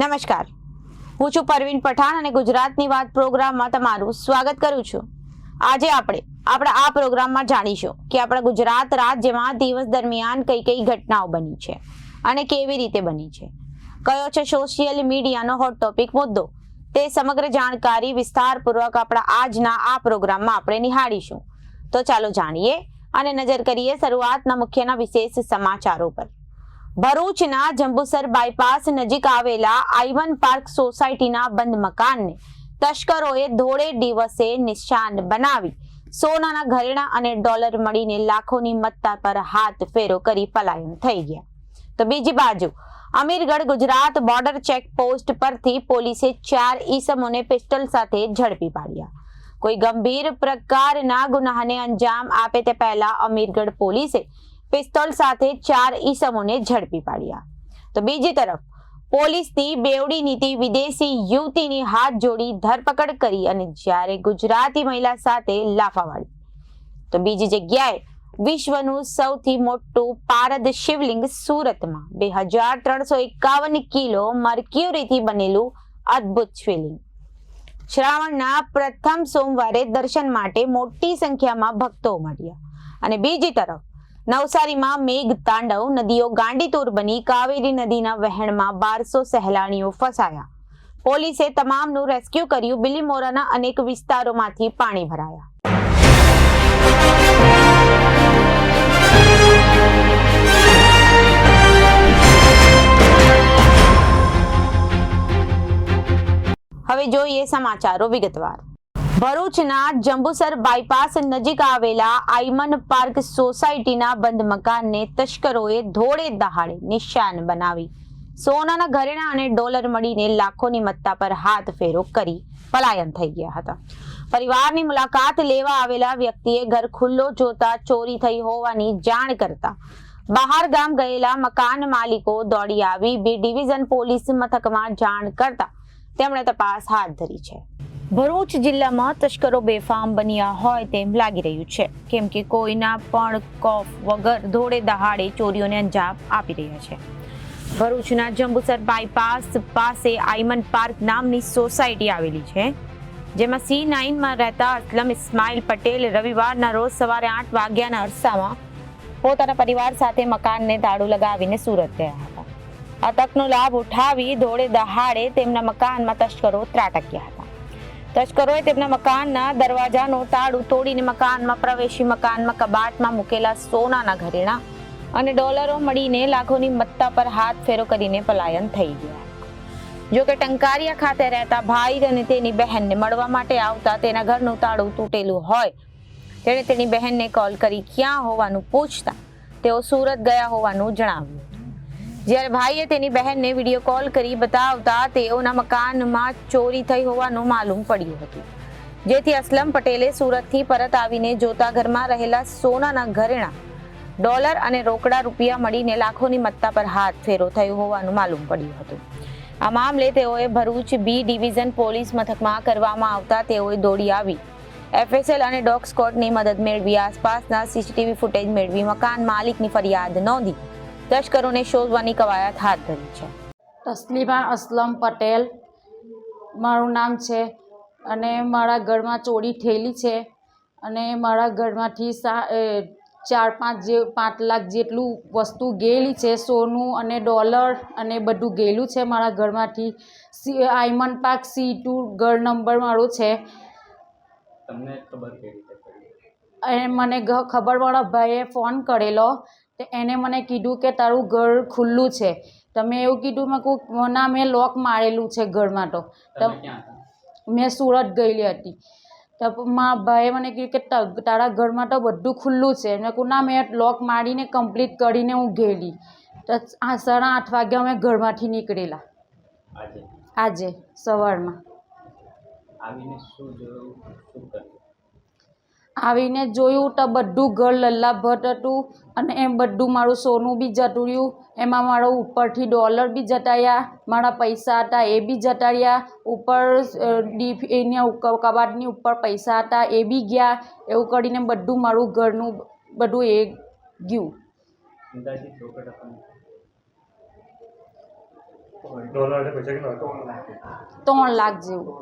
નમસ્કાર, હું છું પરવીન પઠાણ અને ગુજરાતની વાત પ્રોગ્રામમાં તમારું સ્વાગત કરું છું। આજે આપણે આપણા આ પ્રોગ્રામમાં જાણીશું કે આપણા ગુજરાત રાજ્યમાં દિવસ દરમિયાન કઈ કઈ ઘટનાઓ બની છે અને કેવી રીતે બની છે, કયો છે સોશિયલ મીડિયાનો હોટ ટોપિક મુદ્દો, તે સમગ્ર જાણકારી વિસ્તારપૂર્વક આપણા આજના આ પ્રોગ્રામમાં આપણે નિહાળીશું। તો ચાલો જાણીએ અને નજર કરીએ શરૂઆતના મુખ્યના વિશેષ સમાચારો પર। ભરૂચના જંબુસર બાયપાસ નજીક આવેલા આઈવન પાર્ક સોસાયટીના બંધ મકાનને તસ્કરોએ ધોળે દિવસે નિશાન બનાવી સોનાના ઘરેણા અને ડોલર મળીને લાખોની મત્તા પર હાથ ફેરો કરી પલાયન થઈ ગયા। તો બીજી બાજુ અમીરગઢ ગુજરાત બોર્ડર ચેકપોસ્ટ પરથી પોલીસે 4 ઈસમોને પિસ્તોલ સાથે ઝડપી પાડ્યા। કોઈ ગંભીર પ્રકારના ગુનાને અંજામ આપે તે પહેલા અમીરગઢ પોલીસે પિસ્તોલ સાથે 4 ઈસમોને ઝડપી પાડ્યા। તો બીજી તરફ પોલીસની બેવડી નીતિ વિદેશી યુવતીની હાથ જોડી ધરપકડ કરી અને જ્યારે ગુજરાતી મહિલા સાથે લાફાવાળી। તો બીજી જગ્યાએ વિશ્વનું સૌથી મોટું પારદ શિવલિંગ સુરતમાં 2351 કિલો મર્ક્યુરીથી બનેલું અદ્ભુત શિવલિંગ। શ્રાવણના પ્રથમ સોમવારે દર્શન માટે મોટી સંખ્યામાં ભક્તો મળ્યા અને બીજી તરફ નવસારીમાં મેઘ તાંડવ, નદીઓ ગાંડીતુર બની કાવેરી નદીના વહેણમાં 1200 સહેલાણીઓ ફસાયા। પોલીસે તમામનું રેસ્ક્યુ કર્યું। બિલીમોરાના અનેક વિસ્તારોમાંથી પાણી ભરાયા। હવે જોઈએ સમાચારો વિગતવાર। ભરૂચના જંબુસર બાયપાસ નજીક આવેલા આઈમન પાર્ક સોસાયટીના બંધ મકાનને તસ્કરોએ ધોળે દહાડે નિશાન બનાવી સોનાના ઘરેણા અને ડોલર મળીને લાખોની મત્તા પર હાથ ફેરો કરી પલાયન થઈ ગયા હતા। પરિવારની મુલાકાત લેવા આવેલા વ્યક્તિએ ઘર ખુલ્લો જોતા ચોરી થઈ હોવાની જાણ કરતા બહાર ગામ ગયેલા મકાન માલિકો દોડી આવી બી ડિવિઝન પોલીસ મથકમાં જાણ કરતા તેમણે તપાસ હાથ ધરી છે। ભરૂચ જિલ્લામાં તસ્કરો બેફામ બન્યા હોય તેમ લાગી રહ્યું છે, કેમ કે કોઈના પણ ખોફ વગર ધોળે દહાડે ચોરીઓને અંજામ આપી રહ્યા છે। ભરૂચના જંબુસર બાયપાસ પાસે આઈમન પાર્ક નામની સોસાયટી આવેલી છે, જેમાં C9માં રહેતા અસલમ ઇસ્માઇલ પટેલ રવિવારના રોજ સવારે 8 વાગ્યાના અરસામાં પોતાના પરિવાર સાથે મકાનને તાળું લગાવીને સુરત ગયા હતા। આ તકનો લાભ ઉઠાવી ધોળે દહાડે તેમના મકાનમાં તસ્કરો ત્રાટક્યા હતા। તસ્કરોએ તેમના મકાનના દરવાજાનું તાળું તોડીને મકાનમાં પ્રવેશી મકાનમાં કબાટમાં મૂકેલા સોનાના ઘરેણા અને ડોલરો મળીને લાખોની મત્તા પર હાથ ફેરો કરીને પલાયન થઈ ગયા। જો કે ટંકારિયા ખાતે રહેતા ભાઈ અને તેની બહેનને મળવા માટે આવતા તેના ઘરનું તાળું તૂટેલું હોય તેણે તેની બહેનને કોલ કરી ક્યાં હોવાનું પૂછતા તેઓ સુરત ગયા હોવાનું જણાવ્યું। જ્યારે ભાઈએ તેની બહેનને વિડીયો કોલ કરી બતાવતા તેઓના મકાનમાં ચોરી થઈ હોવાનું માલુમ પડ્યું હતું, જેથી અસલમ પટેલે સુરતથી પરત આવીને જોતા ઘરમાં રહેલા સોનાના ઘરેણા, ડોલર અને રોકડા રૂપિયા મળીને લાખોની મત્તા પર હાથ ફેરો થયો હોવાનું માલુમ પડ્યું હતું। આ મામલે તેઓએ ભરૂચ બી ડિવિઝન પોલીસ મથકમાં કરવામાં આવતા તેઓએ દોડી આવી FSL અને ડોગ સ્ક્વોડની મદદ મેળવી આસપાસના CCTV ફૂટેજ મેળવી મકાન માલિકની ફરિયાદ નોંધી તસ્કરોને શોધવાની કવાયત હાથ ધરી છે। તસ્લીમા અસલમ પટેલ મારું નામ છે અને મારા ઘરમાં ચોરી થયેલી છે અને મારા ઘરમાંથી 4-5 લાખ જેટલું વસ્તુ ગયેલી છે, સોનું અને ડોલર અને બધું ગયેલું છે મારા ઘરમાંથી। આઈમન પાર્ક C2 ઘર નંબર મારો છે। તમને ખબર કેવી રીતે પડી? અને મને ખબર મારા ભાઈએ ફોન કરેલો, એને મને કીધું કે તારું ઘર ખુલ્લું છે। તમે એવું કીધું, મેં કહું ના મેં લોક મારેલું છે ઘરમાં। તો મેં સુરત ગયેલી હતી તો મારા ભાઈએ મને કીધું કે તારા ઘરમાં તો બધું ખુલ્લું છે। મેં કહું ના મેં લોક મારીને કમ્પ્લીટ કરીને હું ગયેલી। તો 8:30 વાગે અમે ઘરમાંથી નીકળેલા આજે સવારમાં। આવીને શું જોયું, શું કર્યું? આવીને જોયું તો બધું ઘર લલ્લાભટ હતું અને એમ બધું મારું સોનું બી જતું રહ્યું, એમાં મારો ઉપરથી ડોલર બી જતા રહ્યા, મારા પૈસા હતા એ બી જતા રહ્યા, ઉપર એના કબાટની ઉપર પૈસા હતા એ બી ગયા। એવું કરીને બધું મારું ઘરનું બધું એ ગયું। અંદાજિત રોકડ રકમ ડોલર એટલે પૈસા કેટલા હતા? 3 લાખ જેવું.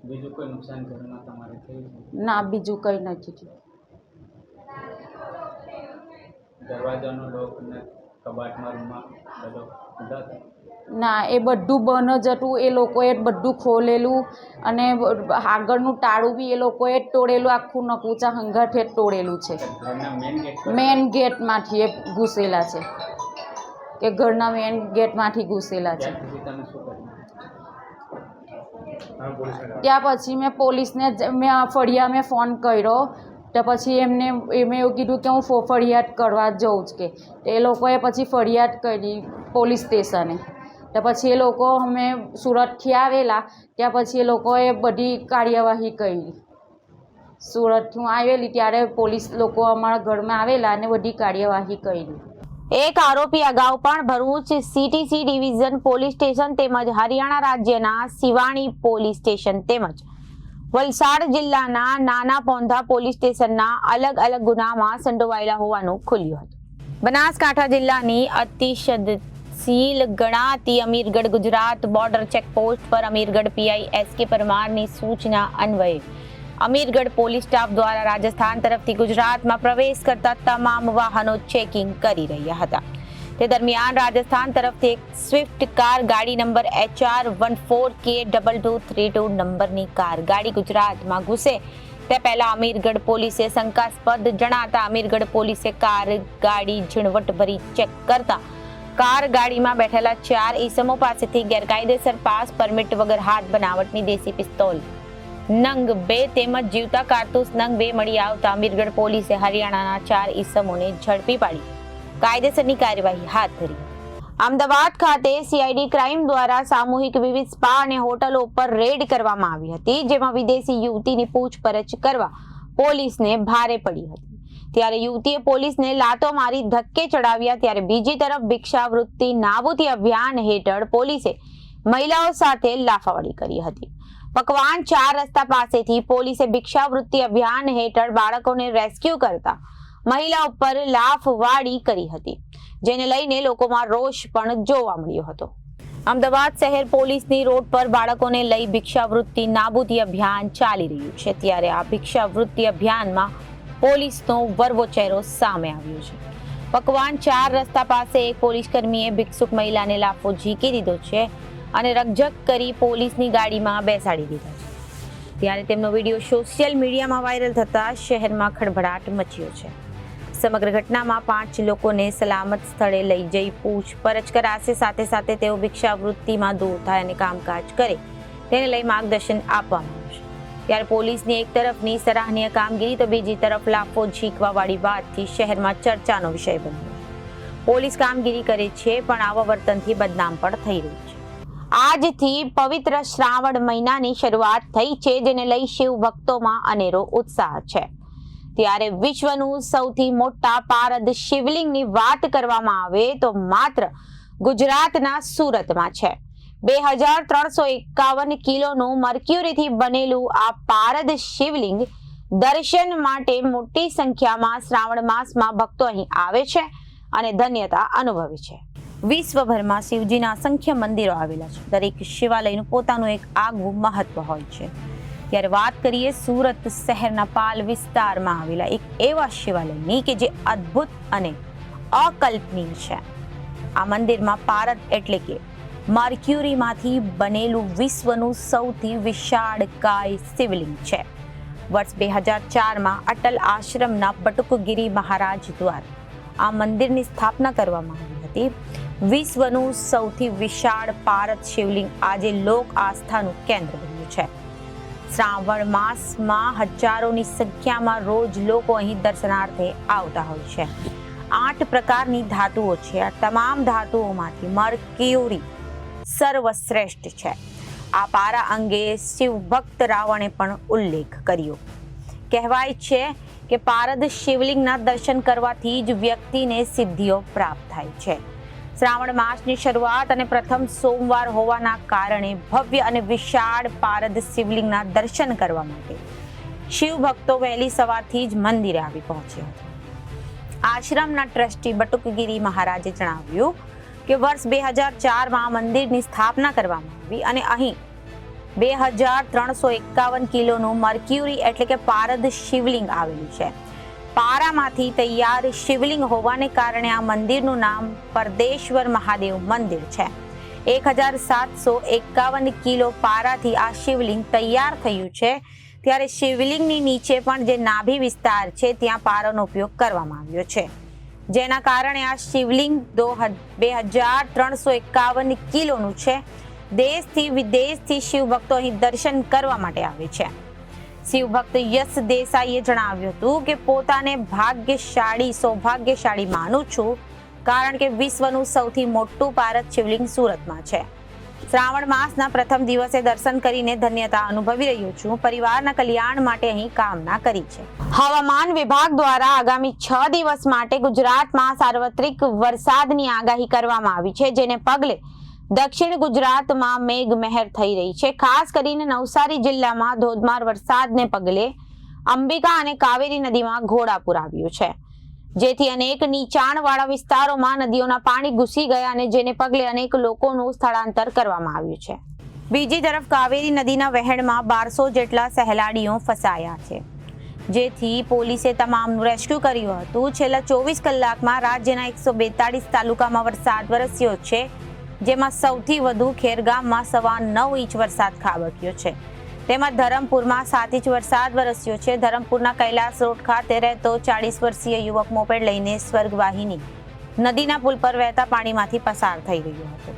બીજું કોઈ નુકસાન ઘરમાં તમારે થયું છે? ના, બીજું કંઈ નથી થયું. દરવાજાનો લોક અને કબાટમાં રૂમમાં બધો ખુલ્લા હતા? ના, એ બધું બંધ જ હતું. એ લોકોએ બધું ખોલેલું અને આગળનું તાળું બી એ લોકોએ જ તોડેલું, આખું નકુચા હંગાથે જ તોડેલું છે. ઘરના મેઇન ગેટ પર મેન ગેટમાંથી એ ઘૂસેલા છે, કે ઘરના મેન ગેટમાંથી ઘૂસેલા છે. ત્યાં સુધી તમે શું કર્યું? હા, પોલીસને ત્યાં પછી મેં પોલીસને ફળિયા ફોન કર્યો. તો પછી એમને એવું કીધું કે હું ફરિયાદ કરવા જઉં જ કે. એ લોકોએ પછી ફરિયાદ કરી પોલીસ સ્ટેશને. તો પછી એ લોકો અમે સુરતથી આવેલા, ત્યાં પછી એ લોકોએ બધી કાર્યવાહી કરી. સુરતથી હું આવેલી ત્યારે પોલીસ લોકો અમારા ઘરમાં આવેલા અને બધી કાર્યવાહી કરી. એક આરોપી અગાઉ પણ Bharuch CTC division police station તેમજ હરિયાણા રાજ્યના સિવાણી પોલીસ સ્ટેશન તેમજ વલસાડ જિલ્લાના નાના પોંધા પોલીસ સ્ટેશનના અલગ અલગ ગુનામાં સંડોવાયેલા હોવાનું ખુલ્યું હતું. બનાસકાંઠા જિલ્લાની અતિશયશીલ ગણાતી અમીરગઢ ગુજરાત બોર્ડર ચેકપોસ્ટ પર અમીરગઢ પીઆઈ એસકે પરમારની સૂચના અન્વયે અમીરગઢ પોલીસ સ્ટાફ દ્વારા રાજસ્થાન તરફથી ગુજરાતમાં પ્રવેશ કરતા તમામ વાહનો ચેકિંગ કરી રહ્યા હતા. તે દરમિયાન રાજસ્થાન તરફથી એક સ્વિફ્ટ કાર ગાડી નંબર HR14K2232 નંબરની કાર ગાડી ગુજરાતમાં ઘૂસે તે પહેલા અમીરગઢ પોલીસે શંકાસ્પદ જણાતા અમીરગઢ પોલીસે કાર ગાડી ઝીણવટભરી ચેક કરતા કાર ગાડીમાં બેઠેલા 4 ઈસમો પાસેથી ગેરકાયદેસર પાસ પરમિટ વગર હાથ બનાવટની દેશી પિસ્તોલ નંગ 2 તેમજ જીવતા કારતૂસ નંગ 2 મળી આવતા અમીરગઢ પોલીસે હરિયાણાના 4 ઈસમોને ઝડપી પાડી કાયદેસરની કાર્યવાહી હાથ ધરી. અમદાવાદ ખાતે સીઆઈડી ક્રાઇમ દ્વારા સામૂહિક વિવિધ સ્પા અને હોટલો પર રેડ કરવામાં આવી હતી, જેમાં વિદેશી યુવતીની પૂછપરછ કરવા પોલીસને ભારે પડી હતી. ત્યારે યુવતીએ પોલીસને લાતો મારી ધક્કે ચડાવ્યા. ત્યારે બીજી તરફ ભિક્ષાવૃત્તિ નાબૂદી અભિયાન હેઠળ પોલીસે મહિલાઓ સાથે લાફાવડી કરી હતી. પકવાન 4 રસ્તા પાસેથી પોલીસે ભિક્ષાવૃત્તિ અભિયાન હેઠળ બાળકોને રેસ્ક્યુ કરતા મહિલા ઉપર લાફવાડી કરી હતી, જેને લઈને લોકોમાં રોષ પણ જોવા મળ્યો હતો. અમદાવાદ શહેર પોલીસની રોડ પર બાળકોને લઈ ભિક્ષાવૃત્તિ નાબૂદી અભિયાન ચાલી રહ્યું છે. ત્યારે આ ભિક્ષાવૃત્તિ અભિયાનમાં પોલીસનો વરવો ચહેરો સામે આવ્યો છે. પકવાન 4 રસ્તા પાસે એક પોલીસકર્મીએ ભિક્ષુક મહિલાને લાફો ઝીકી દીધો છે અને રકઝક કરી પોલીસની ગાડીમાં બેસાડી દીધા છે. ત્યારે તેમનો વિડીયો સોશિયલ મીડિયામાં વાયરલ થતા શહેરમાં ખળભળાટ મચ્યો છે. સમગ્ર ઘટનામાં 5 લોકોને સલામત સ્થળે લઈ જઈ પૂછપરછ કરાશે. સાથે સાથે તેઓ ભિક્ષાવૃત્તિમાં દૂર થાય અને કામકાજ કરે તેને લઈ માર્ગદર્શન આપવામાં આવશે. ત્યારે પોલીસની એક તરફની સરાહનીય કામગીરી તો બીજી તરફ લાફો ઝીકવાવાળી વાતથી શહેરમાં ચર્ચાનો વિષય બન્યો છે. પોલીસ કામગીરી કરે છે પણ આવા વર્તનથી બદનામ પણ થઈ રહ્યું છે. આજથી પવિત્ર શ્રાવણ મહિનાની શરૂઆત થઈ છે, જેને લઈ શિવ ભક્તોમાં અનેરો ઉત્સાહ છે. ત્યારે વિશ્વનું સૌથી મોટા પારદ શિવલિંગની વાત કરવામાં આવે તો માત્ર ગુજરાતના સુરતમાં છે. 2351 કિલોનું મર્ક્યુરીથી બનેલું આ પારદ શિવલિંગ દર્શન માટે મોટી સંખ્યામાં શ્રાવણ માસમાં ભક્તો અહીં આવે છે અને ધન્યતા અનુભવે છે. વિશ્વભરમાં શિવજીના અસંખ્ય મંદિરો આવેલા છે. દરેક શિવાલયનું પોતાનું એક આગવું મહત્વ હોય છે. ત્યારે વાત કરીએ સુરત શહેરના પાલ વિસ્તારમાં આવેલા એક એવા શિવાલયની કે જે અદ્ભુત અને અકલ્પનીય છે. આ મંદિરમાં પારદ એટલે કે મર્ક્યુરીમાંથી બનેલું વિશ્વનું સૌથી વિશાળકાય શિવલિંગ છે. વર્ષ 2004માં અટલ આશ્રમના બટુકગીરી મહારાજ દ્વારા આ મંદિરની સ્થાપના કરવામાં આવી હતી. વિશ્વનું સૌથી વિશાળ પારદ શિવલિંગ આજે લોક આસ્થાનું કેન્દ્ર બન્યું છે. શ્રાવણ માસમાં હજારોની સંખ્યામાં રોજ લોકો અહીં દર્શનાર્થે આવતા હોય છે. 8 પ્રકારની ધાતુઓ છે. આ તમામ ધાતુઓમાંથી મર્ક્યુરી સર્વશ્રેષ્ઠ છે. આ પારા અંગે શિવ ભક્ત રાવણે પણ ઉલ્લેખ કર્યો. કહેવાય છે કે પારદ શિવલિંગના દર્શન કરવાથી જ વ્યક્તિને સિદ્ધિઓ પ્રાપ્ત થાય છે. શ્રાવણ માસની શરૂઆત અને પ્રથમ સોમવાર હોવાના કારણે ભવ્ય અને વિશાળ પારદ શિવલિંગના દર્શન કરવા માટે શિવ ભક્તો વહેલી સવારથી જ મંદિરે આવી પહોંચ્યા હતા. આશ્રમના ટ્રસ્ટી બટુકગીરી મહારાજે જણાવ્યું કે વર્ષ 2004માં મંદિરની સ્થાપના કરવામાં આવી અને અહીં 2351 કિલોનું મર્ક્યુરી એટલે કે પારદ શિવલિંગ આવેલું છે. પારામાંથી તૈયાર શિવલિંગ હોવાને કારણે આ મંદિરનું નામ પરદેશ્વર મહાદેવ મંદિર છે. 1751 કિલો પારાથી આ શિવલિંગ તૈયાર થયું છે. ત્યારે શિવલિંગની નીચે પણ જે નાભી વિસ્તાર છે ત્યાં પારાનો ઉપયોગ કરવામાં આવ્યો છે, જેના કારણે આ શિવલિંગ 2351 કિલોનું છે. દેશથી વિદેશથી શિવ ભક્તો અહીં દર્શન કરવા માટે આવે છે. શિવ ભક્ત યશ દેસાઈએ જણાવ્યું હતું કે પોતાને સૌભાગ્યશાળી માનું છું, કારણ કે વિશ્વનું સૌથી મોટું પારદ શિવલિંગ સુરતમાં છે. શ્રાવણ માસના પ્રથમ દિવસે દર્શન કરીને ધન્યતા અનુભવી રહ્યો છું. પરિવારના કલ્યાણ માટે અહીં કામના કરી છે. હવામાન વિભાગ દ્વારા આગામી 6 દિવસ માટે ગુજરાતમાં સાર્વત્રિક વરસાદની આગાહી કરવામાં આવી છે, જેને પગલે દક્ષિણ ગુજરાતમાં મેઘમહેર થઈ રહી છે. ખાસ કરીને નવસારી જિલ્લામાં ધોધમાર વરસાદને પગલે અંબિકા અને કાવેરી નદીમાં ઘોડાપૂર આવ્યું છે, જેથી અનેક નીચાણવાળા વિસ્તારોમાં નદીઓના પાણી ઘૂસી ગયા અને જેને પગલે અનેક લોકોનું સ્થળાંતર કરવામાં આવ્યું છે. બીજી તરફ કાવેરી નદીના વહેણમાં 1200 જેટલા સહેલાડીઓ ફસાયા છે, જેથી પોલીસે તમામનું રેસ્ક્યુ કર્યું હતું. છેલ્લા 24 કલાકમાં રાજ્યના 142 તાલુકામાં વરસાદ વરસ્યો છે, જેમાં સૌથી વધુ ખેરગામમાં 9.25 ઇંચ વરસાદ ખાબક્યો છે. તેમાં ધરમપુરમાં 7 ઇંચ વરસાદ વરસ્યો છે. ધરમપુરના કૈલાસ રોડ ખાતે રહેતો 40 વર્ષીય યુવક મોપેડ લઈને સ્વર્ગવાહિની નદીના પુલ પર વહેતા પાણીમાંથી પસાર થઈ રહ્યો હતો.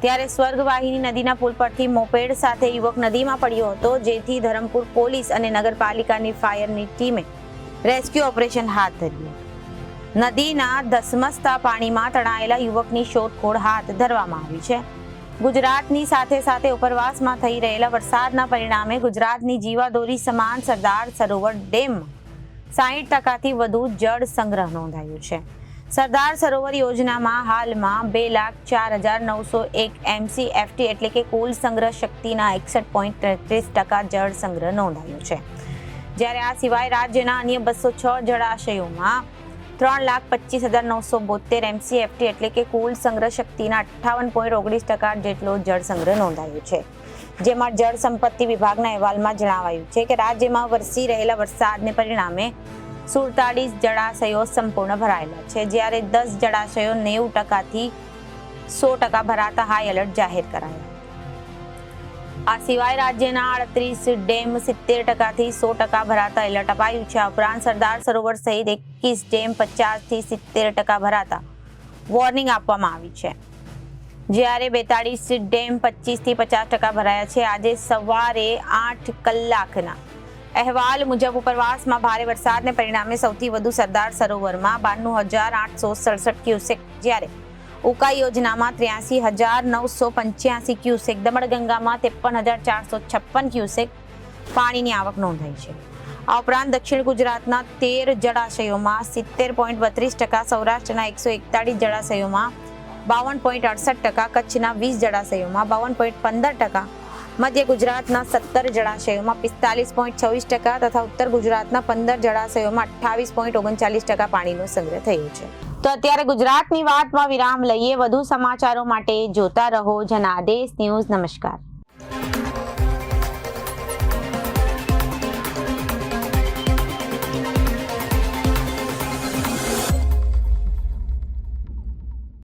ત્યારે સ્વર્ગવાહિની નદીના પુલ પરથી મોપેડ સાથે યુવક નદીમાં પડ્યો હતો, જેથી ધરમપુર પોલીસ અને નગરપાલિકાની ફાયરની ટીમે રેસ્ક્યુ ઓપરેશન હાથ ધર્યું. નદીના ધસમસતા પાણીમાં તણાયેલા યુવકની શોધખોળ હાથ ધરવામાં આવી છે. ગુજરાતની સાથે સાથે ઉપરવાસમાં થઈ રહેલા વરસાદના પરિણામે ગુજરાતની જીવાદોરી સમાન સરદાર સરોવર ડેમમાં 60% વધુ જળ સંગ્રહ નોંધાયો છે. સરદાર સરોવર યોજનામાં હાલમાં 2,04,901 MCFT એટલે કે કુલ સંગ્રહ શક્તિના 61.33% જળ સંગ્રહ નોંધાયો છે. જ્યારે આ સિવાય રાજ્યના અન્ય 206 જળાશયોમાં 3,25,972 MCFT એટલે કે કુલ સંગ્રહ શક્તિના 58.19% જેટલો જળ સંગ્રહ નોંધાયો છે. જેમાં જળ સંપત્તિ વિભાગના અહેવાલમાં જણાવાયું છે કે રાજ્યમાં વરસી રહેલા વરસાદને પરિણામે 47 જળાશયો સંપૂર્ણ ભરાયેલા છે, જ્યારે 10 જળાશયો 90%થી 100% ભરાતા હાઈ એલર્ટ જાહેર કરાયા. આ સિવાય રાજ્યના 38 ડેમ 70%થી 100% ભરાતા એલર્ટ અપાયું છે. આ ઉપરાંત સરદાર સરોવર સહિત 21 ડેમ 50થી 70% ભરાતા વોર્નિંગ આપવામાં આવી છે, જ્યારે 42 ડેમ 25થી 50% ભરાયા છે. આજે સવારે 8 કલાકના અહેવાલ મુજબ ઉપરવાસમાં ભારે વરસાદને પરિણામે સૌથી વધુ સરદાર સરોવરમાં 92,867 ક્યુસેક, જ્યારે ઉકાઈ યોજનામાં 83,985 ક્યુસેક, દમણગંગામાં 53,456 ક્યુસેક પાણીની આવક નોંધાઈ છે. આ ઉપરાંત દક્ષિણ ગુજરાતના 13 જળાશયોમાં 70.32%, સૌરાષ્ટ્રના 141 જળાશયોમાં 52.68%, કચ્છના 20 જળાશયોમાં 52.15%, મધ્ય ગુજરાતના 17 જળાશયોમાં 45.26% તથા ઉત્તર ગુજરાતના 15 જળાશયોમાં 28.39% પાણીનો સંગ્રહ થયો છે. તો અત્યારે ગુજરાતની વાતમાં વિરામ લઈએ. વધુ સમાચારો માટે જોતા રહો જનાદેશ ન્યૂઝ. નમસ્કાર.